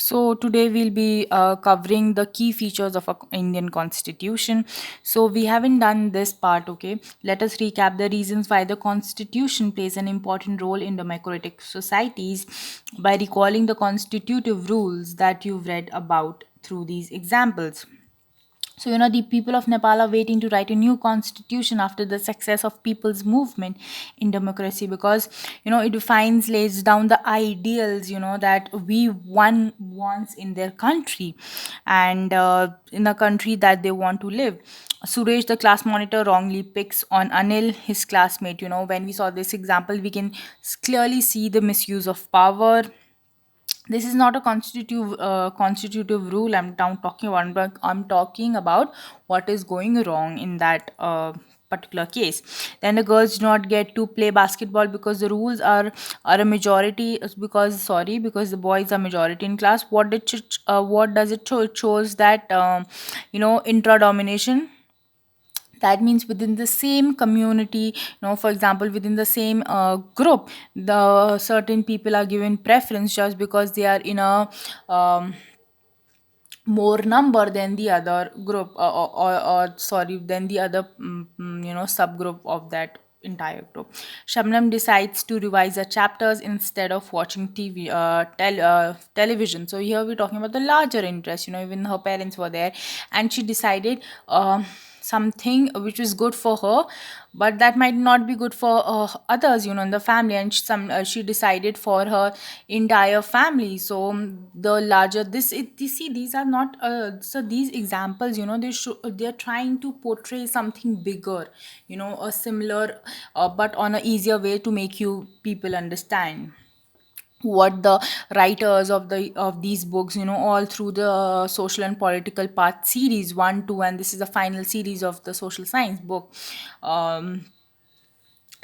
So today we'll be covering the key features of a Indian constitution. So we haven't done this part, okay? Let us recap the reasons why the constitution plays an important role in democratic societies by recalling the constitutive rules that you've read about through these examples. So, the people of Nepal are waiting to write a new constitution after the success of people's movement in democracy because, it defines, lays down the ideals, that we one wants in their country and in a country that they want to live. Suresh, the class monitor, wrongly picks on Anil, his classmate. When we saw this example, we can clearly see the misuse of power. This is not a constitutive rule I'm now talking about, but I'm talking about what is going wrong in that particular case. Then the girls do not get to play basketball because the rules are a majority, because the boys are majority in class. What does it show? It shows that intra domination. That means within the same community, for example, within the same group, the certain people are given preference just because they are in a more number than the other group, or sorry, than the other subgroup of that entire group. Shabnam decides to revise the chapters instead of watching television. So here we're talking about the larger interest. Even her parents were there, and she decided something which is good for her, but that might not be good for others, in the family. And she decided for her entire family. So the larger you see, these are not so these examples, they're trying to portray something bigger, a similar, but on a easier way to make you people understand what the writers of these books, all through the social and political path series 1 2, and this is the final series of the social science book. um,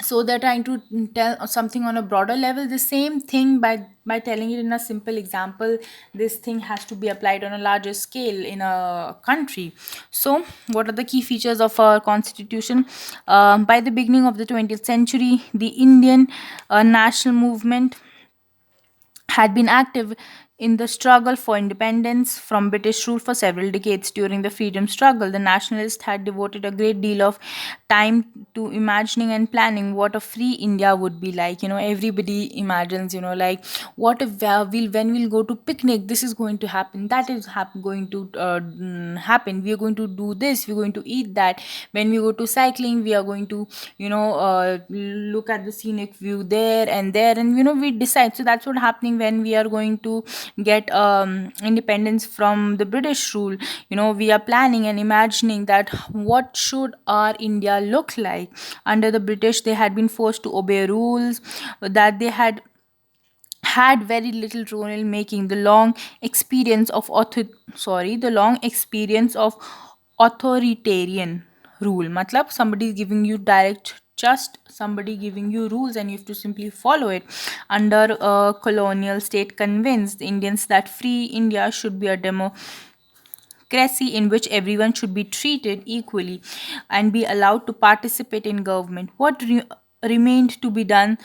so they're trying to tell something on a broader level, the same thing, by telling it in a simple example. This thing has to be applied on a larger scale in a country. So what are the key features of our constitution? By the beginning of the 20th century, the Indian national movement had been active in the struggle for independence from British rule for several decades. During the freedom struggle, the nationalists had devoted a great deal of time to imagining and planning what a free India would be like. Everybody imagines, like, what if when we'll go to picnic, this is going to happen, that is going to happen. We are going to do this, we're going to eat that. When we go to cycling, we are going to, look at the scenic view there and there, and we decide. So that's what happening when we are going to get independence from the British rule. We are planning and imagining that what should our India look like under the British. They had been forced to obey rules that they had very little role in making. The long experience of authoritarian rule, matlab somebody is giving you direct, just somebody giving you rules and you have to simply follow it. Under a colonial state convinced the Indians that free India should be a democracy in which everyone should be treated equally and be allowed to participate in government. What remained to be done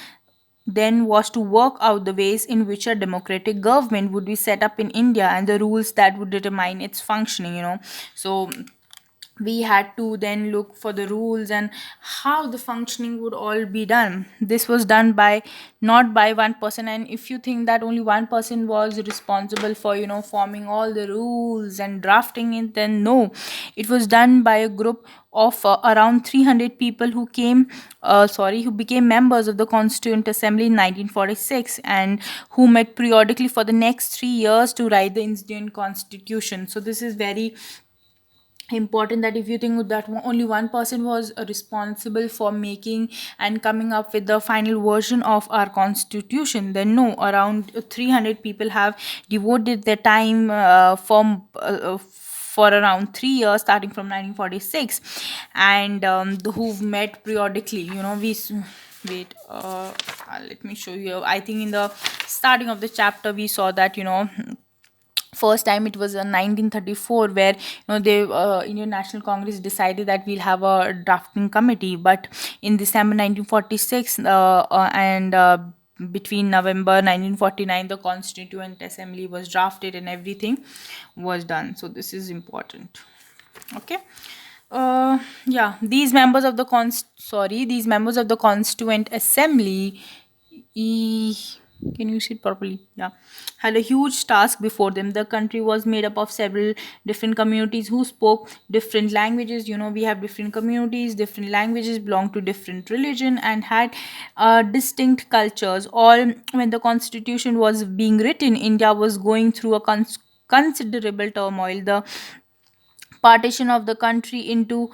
then was to work out the ways in which a democratic government would be set up in India and the rules that would determine its functioning. So we had to then look for the rules and how the functioning would all be done. This was done by, not by one person. And if you think that only one person was responsible for, forming all the rules and drafting it, then no, it was done by a group of around 300 people who became members of the Constituent Assembly in 1946, and who met periodically for the next 3 years to write the Indian Constitution. So this is very important, that if you think that only one person was responsible for making and coming up with the final version of our constitution, then no, around 300 people have devoted their time for around 3 years, starting from 1946, and who've met periodically. Wait, let me show you. I think in the starting of the chapter we saw that, first time it was in 1934, where they Indian National Congress decided that we'll have a drafting committee. But in December 1946, and between November 1949, the Constituent Assembly was drafted and everything was done. So this is important. Okay. Yeah, these members of the Constituent Assembly, e- can you see it properly? Yeah, had a huge task before them. The country was made up of several different communities who spoke different languages. We have different communities, different languages, belong to different religion, and had distinct cultures. All when the constitution was being written, India was going through a considerable turmoil. The partition of the country into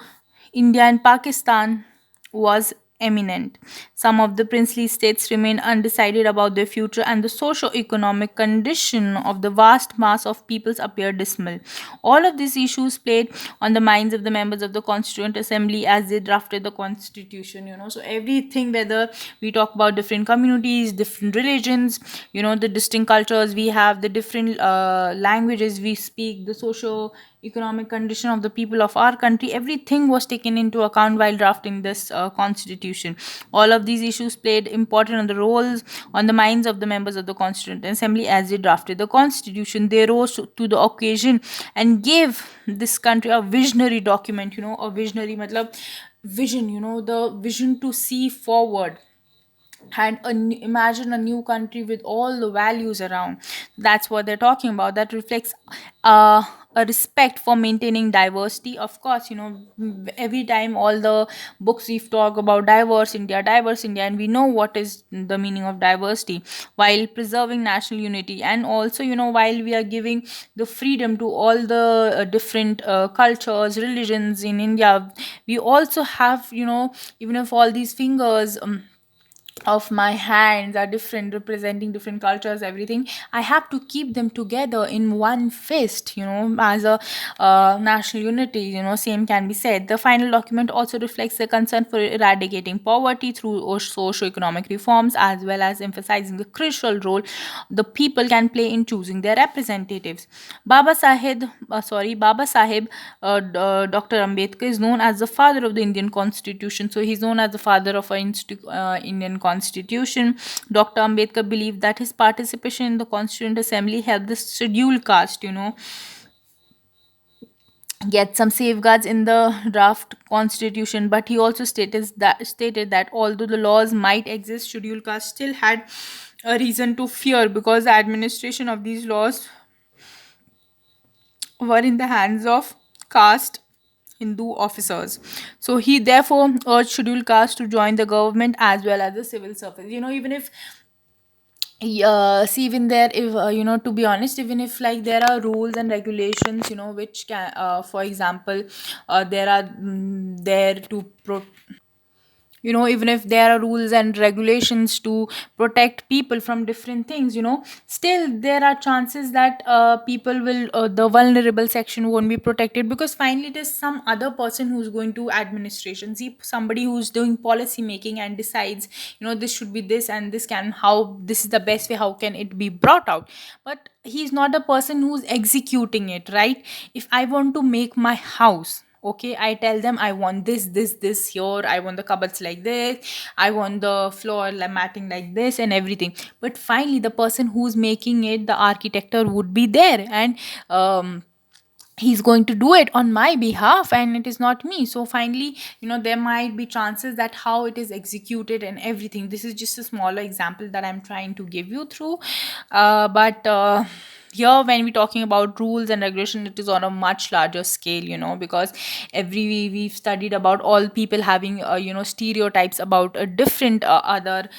India and Pakistan was imminent. Some of the princely states remained undecided about their future, and the socio-economic condition of the vast mass of peoples appeared dismal. All of these issues played on the minds of the members of the Constituent Assembly as they drafted the constitution. So everything, whether we talk about different communities, different religions, the distinct cultures we have, the different languages we speak, the socio economic condition of the people of our country, everything was taken into account while drafting this constitution. All of these issues played important on the roles on the minds of the members of the Constituent Assembly as they drafted the constitution. They rose to the occasion and gave this country a visionary document. A visionary matlab vision, the vision to see forward and imagine a new country with all the values around. That's what they're talking about. That reflects uh, a respect for maintaining diversity. Of course, every time all the books we talk about diverse India, and we know what is the meaning of diversity, while preserving national unity, and also while we are giving the freedom to all the different cultures, religions in India. We also have, even if all these fingers of my hands are different, representing different cultures, everything, I have to keep them together in one fist, as a national unity. Same can be said. The final document also reflects the concern for eradicating poverty through socio-economic reforms, as well as emphasizing the crucial role the people can play in choosing their representatives. Baba Sahib, Dr. Ambedkar is known as the father of the Indian Constitution. So he's known as the father of our Indian Constitution. Dr. Ambedkar believed that his participation in the Constituent Assembly helped the scheduled caste, get some safeguards in the draft constitution. But he also stated that although the laws might exist, scheduled caste still had a reason to fear, because the administration of these laws were in the hands of caste Hindu officers. So he therefore urged scheduled caste to join the government as well as the civil service. Even if see, even there, if to be honest, even if like there are rules and regulations, which can, for example, there are there to even if there are rules and regulations to protect people from different things, still there are chances that people will the vulnerable section won't be protected, because finally it is some other person who's going to administration, see, somebody who's doing policy making and decides, this should be this, and this can, how this is the best way, how can it be brought out. But he's not a person who's executing it, right? If I want to make my house, okay, I tell them I want this here, I want the cupboards like this, I want the floor matting like this and everything. But finally the person who's making it, the architecture, would be there, and he's going to do it on my behalf, and it is not me. So finally, there might be chances that how it is executed and everything. This is just a smaller example that I'm trying to give you through, but here when we're talking about rules and regulation, it is on a much larger scale, because we've studied about all people having stereotypes about a different other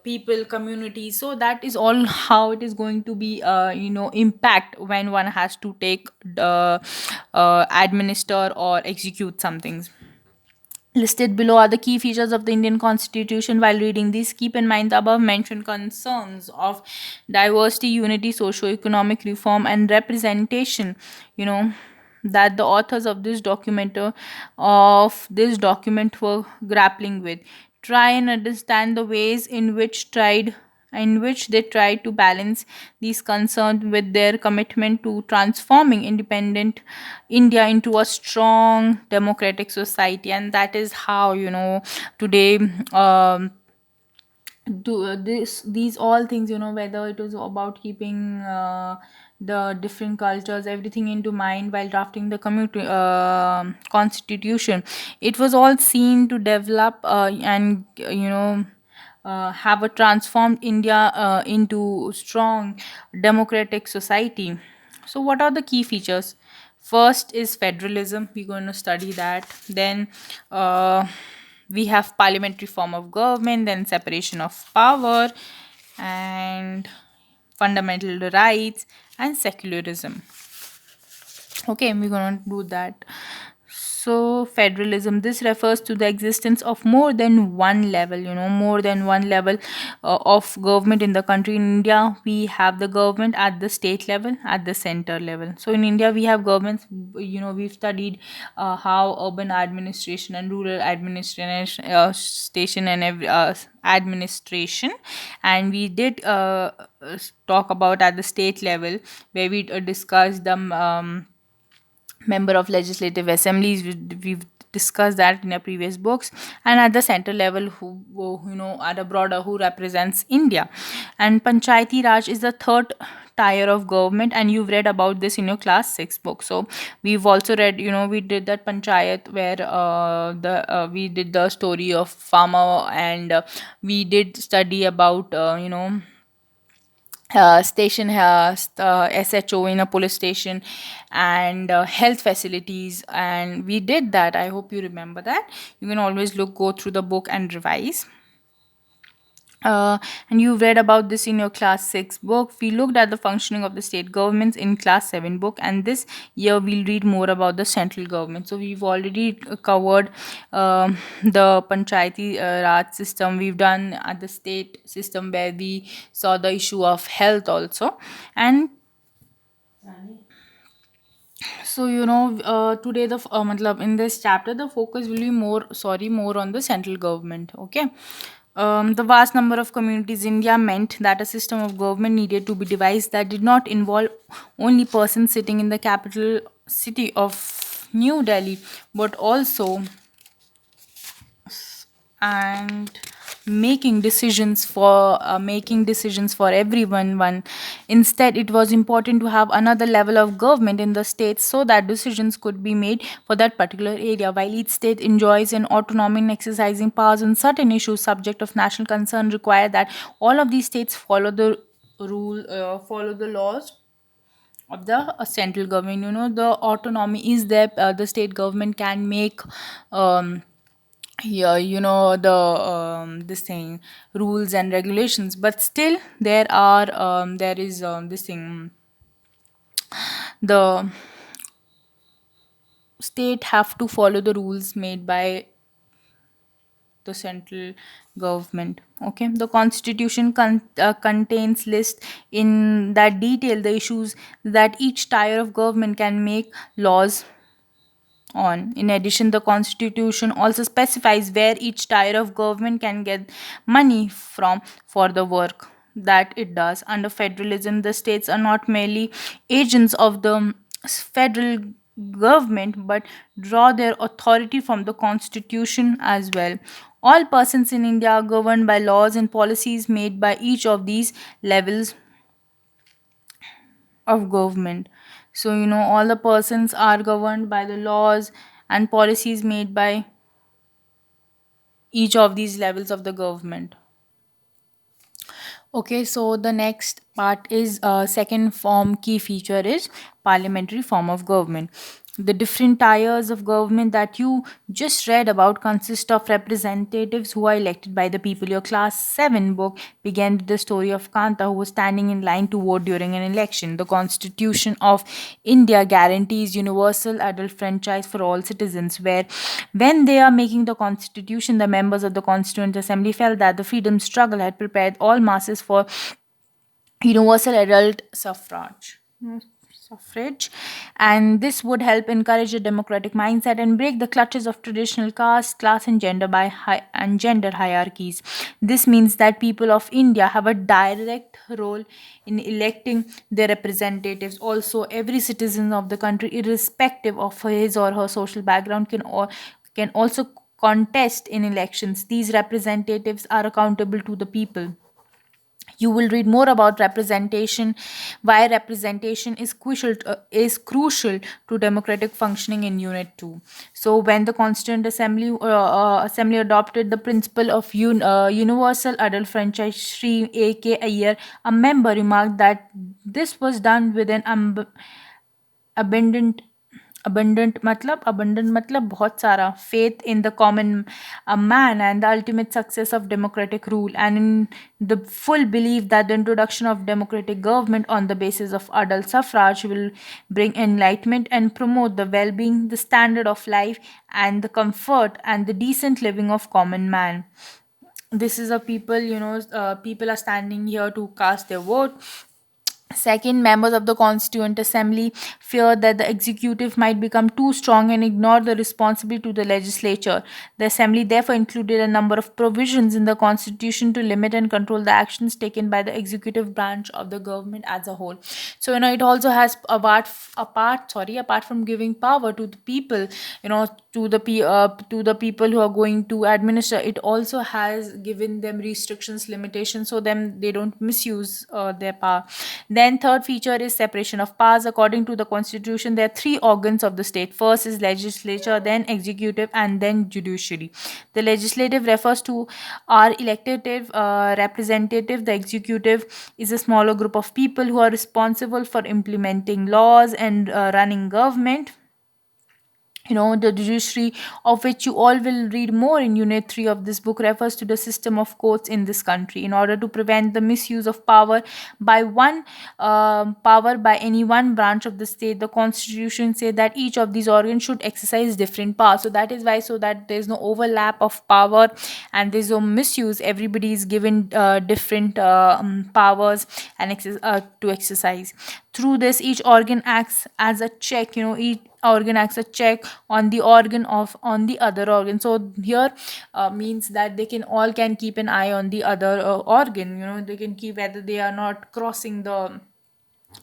people communities. So that is all how it is going to be impact when one has to take administer or execute some things. Listed below are the key features of the Indian Constitution. While reading these, keep in mind the above mentioned concerns of diversity, unity, socio-economic reform, and representation. You know that the authors of this document were grappling with. Try and understand the ways in which they try to balance these concerns with their commitment to transforming independent India into a strong democratic society. And that is how, today, this these all things, whether it was about keeping the different cultures, everything into mind while drafting the community constitution. It was all seen to develop and have a transformed India into strong democratic society. So what are the key features? First is federalism. We're going to study that. Then we have parliamentary form of government, then separation of power, and fundamental rights, and secularism. Okay, we're going to do that. So, federalism, this refers to the existence of more than one level, more than one level of government in the country. In India, we have the government at the state level, at the center level. So, in India, we have governments, we've studied how urban administration and rural administration, station and administration, and we did talk about at the state level, where we discussed the member of legislative assemblies. We've discussed that in our previous books. And at the center level, who at a broader, who represents India. And Panchayati Raj is the third tier of government, and you've read about this in your class 6 book. So we've also read, we did that panchayat where the we did the story of farmer, and we did study about station has SHO in a police station, and health facilities, and we did that. I hope you remember that. You can always go through the book and revise. And you read about this in your class 6 book. We looked at the functioning of the state governments in class 7 book, and this year we'll read more about the central government. So we've already covered the Panchayati Raj system. We've done at the state system, where we saw the issue of health also. And so today matlab in this chapter the focus will be more on the central government. Okay. The vast number of communities in India meant that a system of government needed to be devised that did not involve only persons sitting in the capital city of New Delhi, but also and making decisions for everyone. One Instead, it was important to have another level of government in the states, so that decisions could be made for that particular area. While each state enjoys an autonomy in exercising powers on certain issues subject of national concern, require that all of these states follow the laws of the central government. The autonomy is there. The state government can make yeah, the this thing, rules and regulations, but still there is this thing, the state have to follow the rules made by the central government. Okay, the constitution contains list in that detail the issues that each tier of government can make laws on. In addition, the constitution also specifies where each tier of government can get money from for the work that it does. Under federalism, the states are not merely agents of the federal government, but draw their authority from the constitution as well. All persons in India are governed by laws and policies made by each of these levels of government. So, all the persons are governed by the laws and policies made by each of these levels of the government. Okay, so the next part is second form key feature is parliamentary form of government. The different tiers of government that you just read about consist of representatives who are elected by the people. Your class 7 book began with the story of Kanta, who was standing in line to vote during an election. The Constitution of India guarantees universal adult franchise for all citizens, where when they are making the constitution, the members of the Constituent Assembly felt that the freedom struggle had prepared all masses for universal adult suffrage, and this would help encourage a democratic mindset and break the clutches of traditional caste, class, and gender hierarchies. This means that people of India have a direct role in electing their representatives. Also, every citizen of the country, irrespective of his or her social background, can also contest in elections. These representatives are accountable to the people. You will read more about representation, why representation is crucial to democratic functioning in Unit 2. So when the Constituent Assembly adopted the principle of universal adult franchise, Shri A.K. Iyer, a member, remarked that this was done with an abundant abundant बहुत सारा faith in the common man and the ultimate success of democratic rule, and in the full belief that the introduction of democratic government on the basis of adult suffrage will bring enlightenment and promote the well-being, the standard of life, and the comfort and the decent living of common man. This is a people, people are standing here to cast their vote. Second, members of the Constituent Assembly feared that the executive might become too strong and ignore the responsibility to the legislature. The Assembly therefore included a number of provisions in the Constitution to limit and control the actions taken by the executive branch of the government as a whole. So, it also has apart from giving power to the people, to the people who are going to administer, it also has given them restrictions, limitations, so them they don't misuse their power. Then third feature is separation of powers. According to the constitution, there are three organs of the state. First is legislature, then executive, and then judiciary. The legislative refers to our elected representative. The executive is a smaller group of people who are responsible for implementing laws and running government. The judiciary, of which you all will read more in Unit 3 of this book, refers to the system of courts in this country. In order to prevent the misuse of power by any one branch of the state, the constitution says that each of these organs should exercise different powers. So that is why, so that there's no overlap of power and there's no misuse, everybody is given different powers and to exercise. Through this, each organ acts as a check. Each organ acts a check on the organ of on the other organ. So here means that they can keep an eye on the other organ. They can keep whether they are not crossing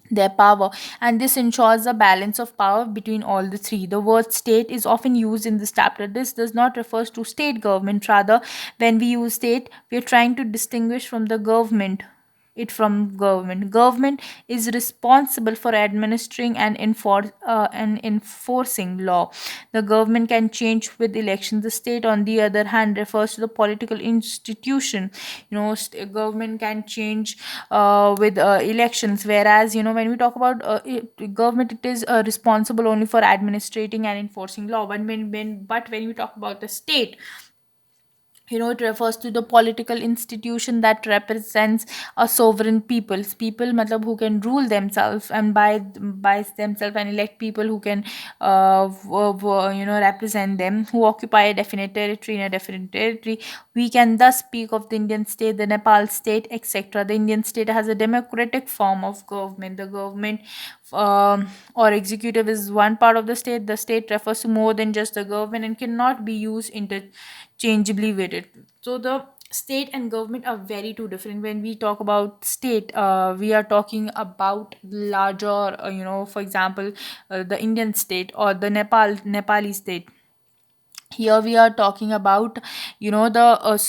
their power, and this ensures a balance of power between all the three. The word state is often used in this chapter. This does not refer to state government. Rather, when we use state, we are trying to distinguish from the government is responsible for administering and enforcing law. The government can change with elections. The state, on the other hand, refers to the political institution. Government can change with elections, whereas when we talk about government, it is responsible only for administrating and enforcing law. But when we talk about the state, it refers to the political institution that represents a sovereign people matlab who can rule themselves and by themselves, and elect people who can represent them, who occupy a definite territory. In a definite territory, we can thus speak of the Indian state, the Nepal state, etc. The Indian state has a democratic form of government. The government or executive is one part of the state. The state refers to more than just the government and cannot be used interchangeably with it. So the state and government are very two different. When we talk about state, we are talking about larger, for example, the Indian state or the Nepali state. Here we are talking about the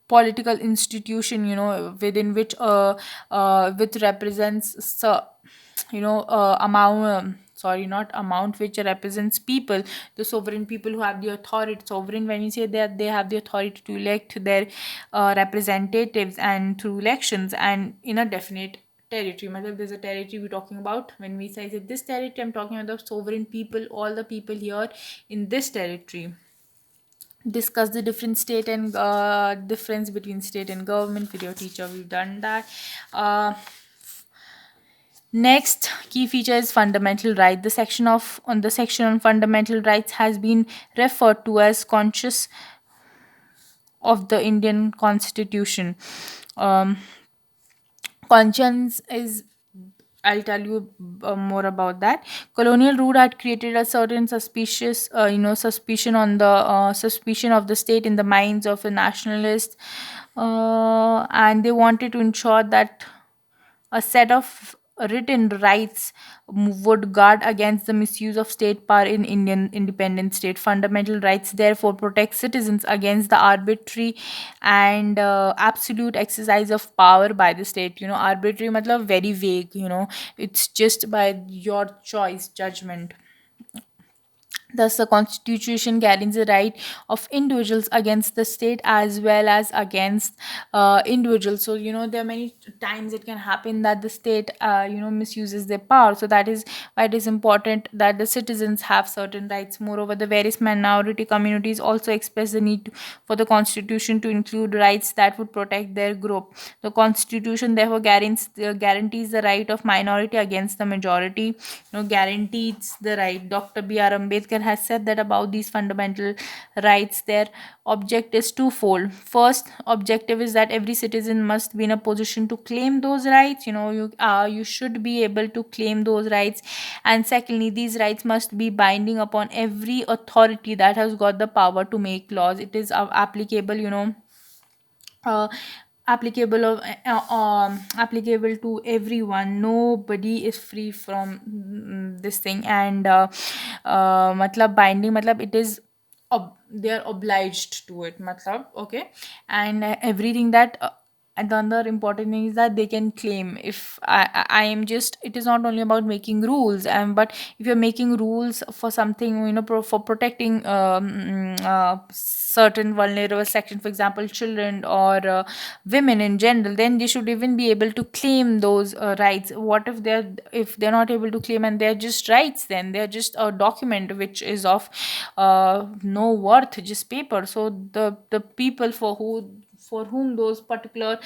political institution, within which which represents amount, sorry, not amount, which represents people, the sovereign people who have the authority. Sovereign, when we say that they have the authority to elect their representatives and through elections and in a definite territory. Matlab, there's a territory we're talking about. When we say this territory, I'm talking about the sovereign people, all the people here in this territory. Discuss the different state and difference between state and government. With your teacher, we've done that. Next key feature is fundamental right. The section on fundamental rights has been referred to as conscious of the Indian Constitution. Um, Conscience is, I'll tell you more about that. Colonial rule had created a certain suspicion of the state in the minds of the nationalists, and they wanted to ensure that a set of written rights would guard against the misuse of state power in Indian independent state. Fundamental rights therefore protect citizens against the arbitrary and absolute exercise of power by the state. Arbitrary matlab very vague. It's just by your choice, judgment. Thus, the Constitution guarantees the right of individuals against the state as well as against individuals. So, there are many times it can happen that the state, misuses their power. So, that is why it is important that the citizens have certain rights. Moreover, the various minority communities also express the need for the Constitution to include rights that would protect their group. The Constitution, therefore, guarantees the right of minority against the majority, guarantees the right. Dr. B.R. Ambedkar has said that about these fundamental rights, their object is twofold. First objective is that every citizen must be in a position to claim those rights. You should be able to claim those rights. And secondly, these rights must be binding upon every authority that has got the power to make laws. It is applicable, uh, applicable to everyone. Nobody is free from this thing. And matlab binding matlab it is they are obliged to it, matlab. Okay. And everything that and the other important thing is that they can claim. If I am just, it is not only about making rules, but if you're making rules for something, for protecting certain vulnerable section, for example children or women in general, then they should even be able to claim those rights. What if they're not able to claim and they're just rights, then they're just a document which is of no worth, just paper. So the people for whom those particular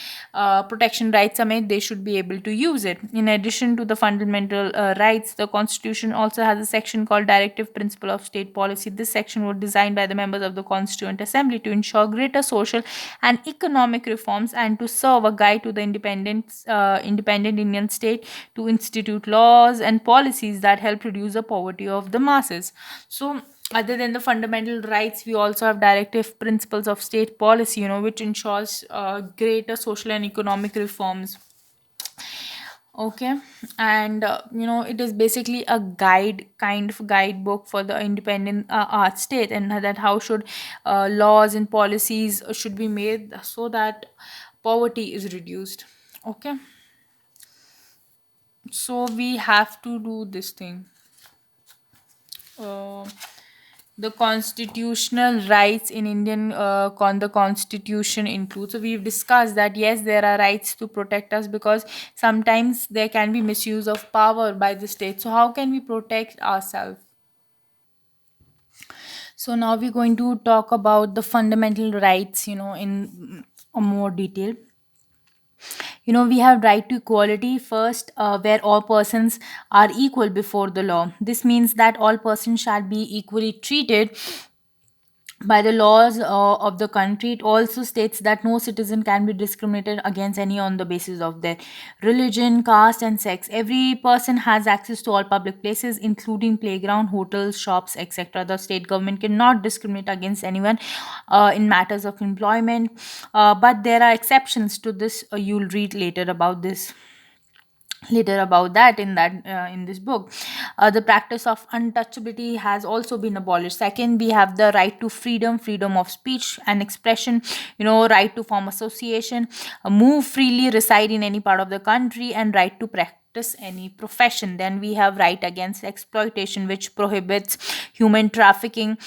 protection rights are made, they should be able to use it. In addition to the fundamental rights, the Constitution also has a section called Directive Principle of State Policy. This section was designed by the members of the Constituent Assembly to ensure greater social and economic reforms and to serve a guide to the independent Indian state to institute laws and policies that help reduce the poverty of the masses. So, other than the fundamental rights, we also have directive principles of state policy, which ensures greater social and economic reforms. Okay. And it is basically a guide, kind of guidebook for the independent art state, and that how should laws and policies should be made so that poverty is reduced. Okay. So we have to do this thing. uh, the constitutional rights in Indian the constitution includes. So we've discussed that yes, there are rights to protect us because sometimes there can be misuse of power by the state. So how can we protect ourselves? So now we're going to talk about the fundamental rights, in a more detail. We have right to equality first, where all persons are equal before the law. This means that all persons shall be equally treated by the laws of the country. It also states that no citizen can be discriminated against any on the basis of their religion, caste, and sex. Every person has access to all public places, including playground, hotels, shops, etc. The state government cannot discriminate against anyone in matters of employment, but there are exceptions to this. You'll read later about that in this book. The practice of untouchability has also been abolished. Second, we have the right to freedom of speech and expression, right to form association, move freely, reside in any part of the country, and right to practice any profession. Then we have right against exploitation, which prohibits human trafficking,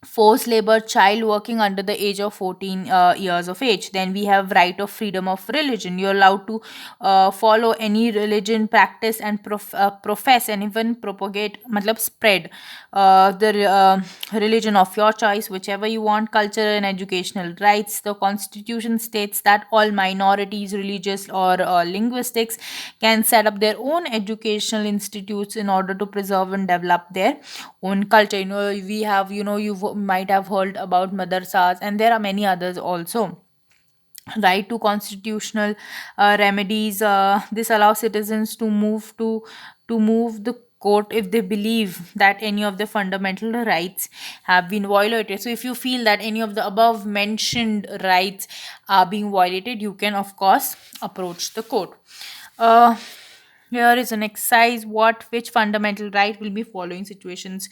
forced labor, child working under the age of 14 years of age. Then we have right of freedom of religion. You're allowed to follow any religion, practice and profess and even propagate, matlab spread the religion of your choice, whichever you want. Cultural and educational rights. The constitution states that all minorities, religious or linguistics, can set up their own educational institutes in order to preserve and develop their own culture. We have, you might have heard about madrasas, and there are many others also. Right to constitutional remedies. This allows citizens to move the court if they believe that any of the fundamental rights have been violated. So if you feel that any of the above mentioned rights are being violated, you can of course approach the court. Uh, Here is an exercise. Which fundamental right will be following situations?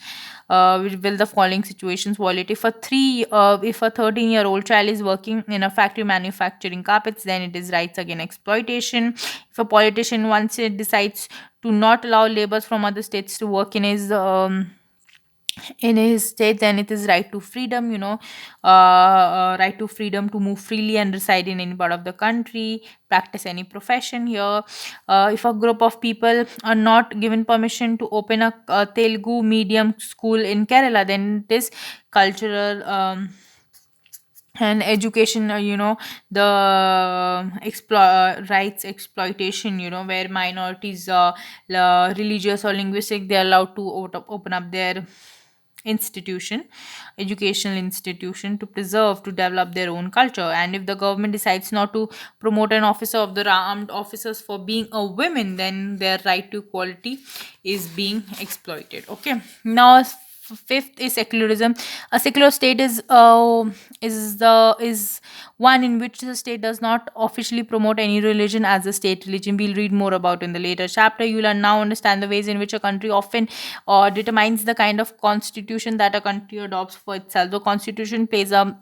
Will the following situations violate? If a 13-year-old child is working in a factory manufacturing carpets, then it is rights against exploitation. If a politician once it decides to not allow laborers from other states to work in his state, then it is right to freedom, right to freedom to move freely and reside in any part of the country, practice any profession here. If a group of people are not given permission to open a Telugu medium school in Kerala, then it is cultural and education, rights exploitation, where minorities, religious or linguistic, they are allowed to open up their institution educational institution to preserve, to develop their own culture. And if the government decides not to promote an officer of the armed officers for being a woman, then their right to equality is being exploited. Okay, now fifth is secularism. A secular state is one in which the state does not officially promote any religion as a state religion. We'll read more about in the later chapter. You will now understand the ways in which a country often determines the kind of constitution that a country adopts for itself. The constitution plays a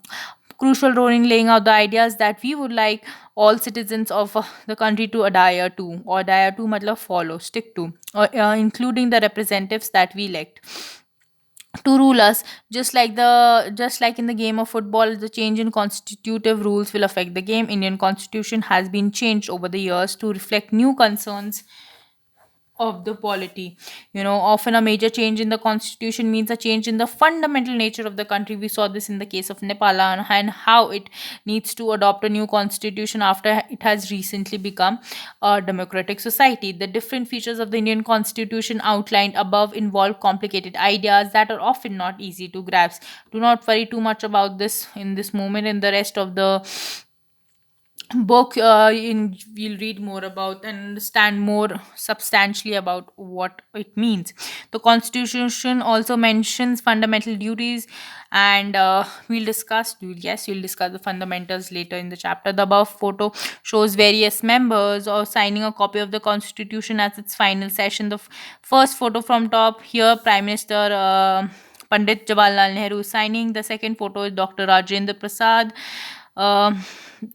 crucial role in laying out the ideas that we would like all citizens of the country to adhere to, or adhere to matlab follow, stick to, including the representatives that we elect to rule us. Just like in the game of football, the change in constitutive rules will affect the game. Indian constitution has been changed over the years to reflect new concerns of the polity. Often a major change in the constitution means a change in the fundamental nature of the country. We saw this in the case of Nepal, and how it needs to adopt a new constitution after it has recently become a democratic society. The different features of the Indian constitution outlined above involve complicated ideas that are often not easy to grasp. Do not worry too much about this in this moment. In the rest of the book, we'll read more about and understand more substantially about what it means. The constitution also mentions fundamental duties, and we'll discuss the fundamentals later in the chapter. The above photo shows various members or signing a copy of the constitution as its final session. The first photo from top here, Prime Minister Pandit Jawaharlal Nehru is signing. The second photo is Dr. Rajendra Prasad, um,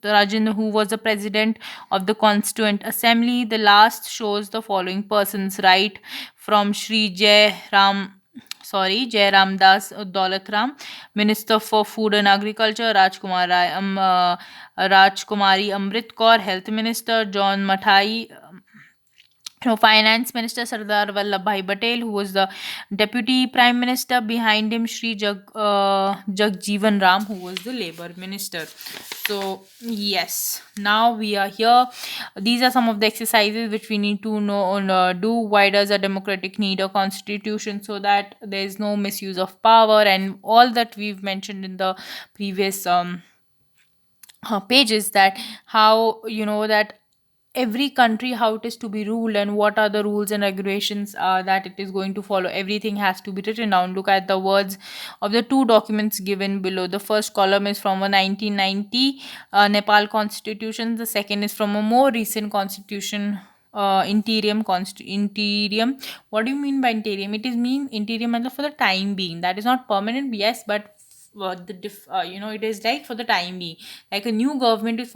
the Rajendra, who was the president of the Constituent Assembly. The last shows the following persons, right from Sri Jai Ram Das Daulat Ram, Minister for Food and Agriculture, Rajkumari Amrit Kaur, Health Minister, John Mathai, Finance Minister Sardar Vallabhbhai Patel, who was the Deputy Prime Minister. Behind him, Jagjeevan Ram, who was the Labour Minister. So, yes, now we are here. These are some of the exercises which we need to know and do. Why does a democratic need a constitution? So that there is no misuse of power, and all that we've mentioned in the previous pages, that how that every country, how it is to be ruled, and what are the rules and regulations that it is going to follow. Everything has to be written down. Look at the words of the two documents given below. The first column is from a 1990 Nepal constitution. The second is from a more recent constitution, interim. What do you mean by interim? It is mean interim matlab for the time being. That is not permanent, yes, but it is like for the time being, like a new government is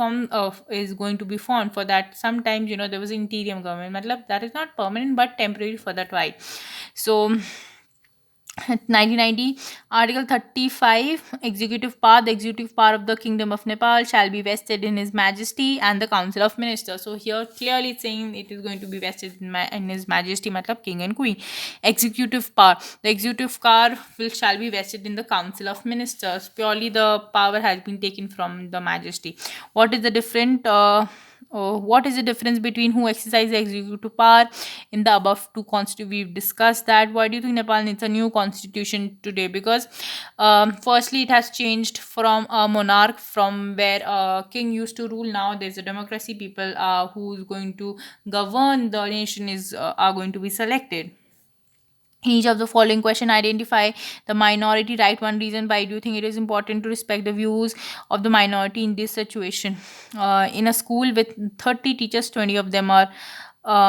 going to be formed. For that, sometimes there was interim government matlab that is not permanent but temporary for that while. So 1990, Article 35, executive power. The executive power of the Kingdom of Nepal shall be vested in His Majesty and the Council of Ministers. So here clearly it's saying it is going to be vested in His Majesty, matlab King and Queen. Executive power. The executive power shall be vested in the Council of Ministers. Purely the power has been taken from the Majesty. What is the difference between who exercises executive power in the above two constitution? We've discussed that. Why do you think Nepal needs a new constitution today? Because firstly, it has changed from a monarch, from where a king used to rule. Now there's a democracy. People who's going to govern the nation is are going to be selected. In each of the following question, identify the minority. Write one reason why do you think it is important to respect the views of the minority in this situation. In a school with 30 teachers, 20 of them are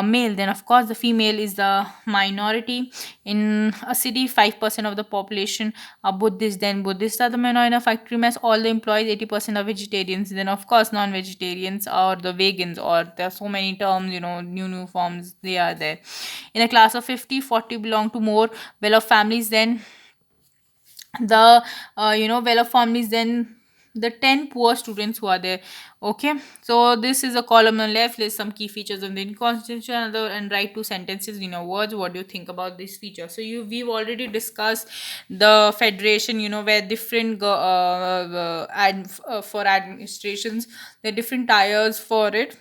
male, then of course the female is the minority. In a city, 5% of the population are Buddhist, then Buddhists are the minority. In a factory mess, all the employees, 80% are vegetarians, then of course non-vegetarians or the vegans, or there are so many terms, new forms, they are there. In a class of 50, 40 belong to more well-off families than the well-off families than the 10 poor students who are there. Okay, so this is a column on left, list some key features of the Indian constitution, and write two sentences in your words. What do you think about this feature? So we've already discussed the federation, where different for administrations, there are different tiers for it: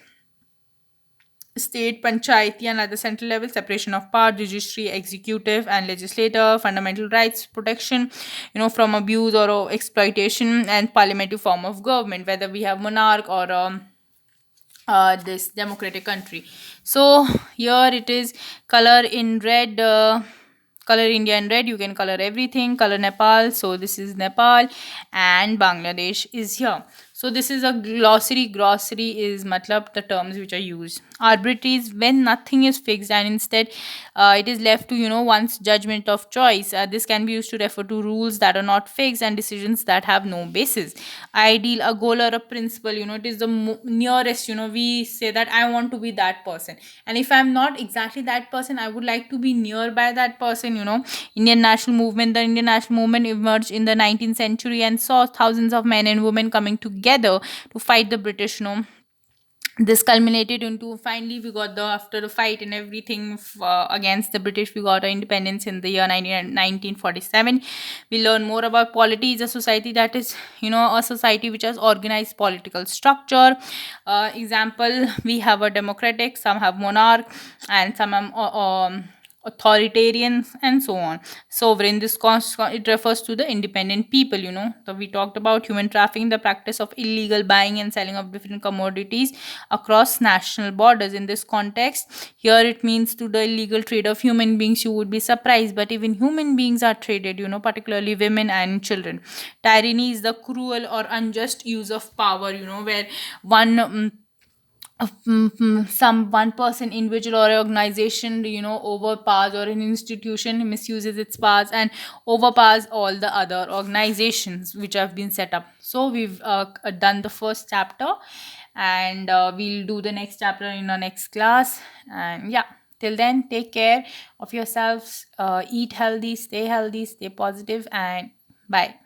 state, panchayati, and at the central level, separation of power, judiciary, executive, and legislature, fundamental rights protection, from abuse or exploitation, and parliamentary form of government, whether we have monarch or this democratic country. So here it is, color in red. Color India in red, you can color everything. Color Nepal, so this is Nepal, and Bangladesh is here. So this is a glossary. Glossary is matlab the terms which are used. Arbitrary is when nothing is fixed and instead it is left to one's judgment of choice. This can be used to refer to rules that are not fixed and decisions that have no basis. Ideal, a goal or a principle, it is the nearest, we say that I want to be that person, and if I'm not exactly that person, I would like to be nearby that person. Indian national movement, the Indian national movement emerged in the 19th century and saw thousands of men and women coming together to fight the British. This culminated into, finally we got the, after the fight and everything against the British, we got our independence in the year 1947. We learn more about polity is a society that is, a society which has organized political structure. Example, we have a democratic, some have monarch, and some have authoritarian, and so on. Sovereign, this it refers to the independent people. So we talked about human trafficking, the practice of illegal buying and selling of different commodities across national borders. In this context, here it means to the illegal trade of human beings. You would be surprised, but even human beings are traded, particularly women and children. Tyranny is the cruel or unjust use of power, where one some one person, individual, or organization, overpowers, or an institution misuses its powers and overpowers all the other organizations which have been set up. So we've done the first chapter, and we'll do the next chapter in our next class. And yeah, till then, take care of yourselves, eat healthy, stay positive, and bye.